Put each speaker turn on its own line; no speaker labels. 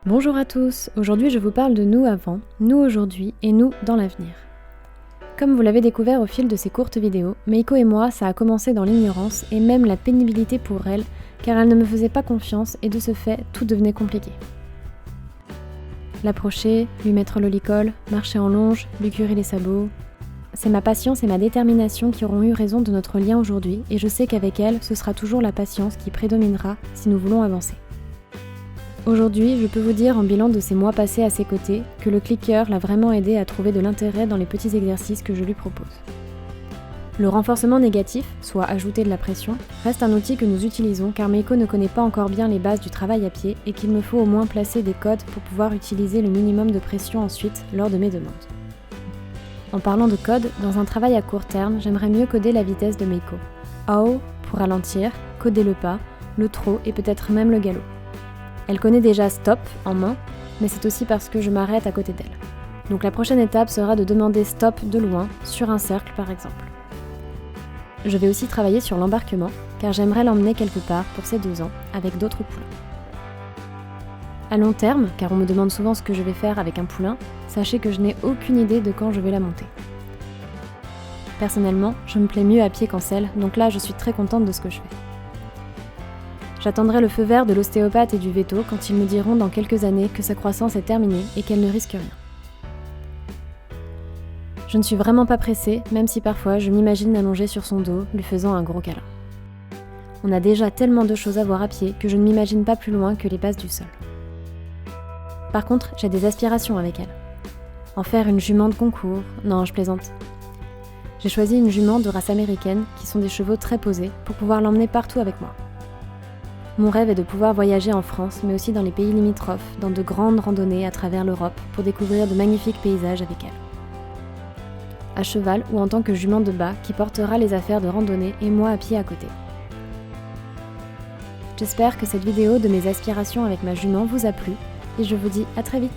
Bonjour à tous, aujourd'hui je vous parle de nous avant, nous aujourd'hui et nous dans l'avenir. Comme vous l'avez découvert au fil de ces courtes vidéos, Meiko et moi ça a commencé dans l'ignorance et même la pénibilité pour elle, car elle ne me faisait pas confiance et de ce fait tout devenait compliqué. L'approcher, lui mettre le licol, marcher en longe, lui curer les sabots... C'est ma patience et ma détermination qui auront eu raison de notre lien aujourd'hui et je sais qu'avec elle, ce sera toujours la patience qui prédominera si nous voulons avancer. Aujourd'hui, je peux vous dire en bilan de ces mois passés à ses côtés que le clicker l'a vraiment aidé à trouver de l'intérêt dans les petits exercices que je lui propose. Le renforcement négatif, soit ajouter de la pression, reste un outil que nous utilisons car Meiko ne connaît pas encore bien les bases du travail à pied et qu'il me faut au moins placer des codes pour pouvoir utiliser le minimum de pression ensuite lors de mes demandes. En parlant de code, dans un travail à court terme, j'aimerais mieux coder la vitesse de Meiko. AO pour ralentir, coder le pas, le trot et peut-être même le galop. Elle connaît déjà stop en main, mais c'est aussi parce que je m'arrête à côté d'elle. Donc la prochaine étape sera de demander stop de loin, sur un cercle par exemple. Je vais aussi travailler sur l'embarquement, car j'aimerais l'emmener quelque part pour ses 2 ans, avec d'autres poulains. À long terme, car on me demande souvent ce que je vais faire avec un poulain, sachez que je n'ai aucune idée de quand je vais la monter. Personnellement, je me plais mieux à pied qu'en selle, donc là je suis très contente de ce que je fais. J'attendrai le feu vert de l'ostéopathe et du veto quand ils me diront dans quelques années que sa croissance est terminée et qu'elle ne risque rien. Je ne suis vraiment pas pressée, même si parfois je m'imagine allongée sur son dos, lui faisant un gros câlin. On a déjà tellement de choses à voir à pied que je ne m'imagine pas plus loin que les bases du sol. Par contre, j'ai des aspirations avec elle. En faire une jument de concours, non, je plaisante. J'ai choisi une jument de race américaine, qui sont des chevaux très posés, pour pouvoir l'emmener partout avec moi. Mon rêve est de pouvoir voyager en France, mais aussi dans les pays limitrophes, dans de grandes randonnées à travers l'Europe, pour découvrir de magnifiques paysages avec elle. À cheval ou en tant que jument de bas qui portera les affaires de randonnée et moi à pied à côté. J'espère que cette vidéo de mes aspirations avec ma jument vous a plu, et je vous dis à très vite.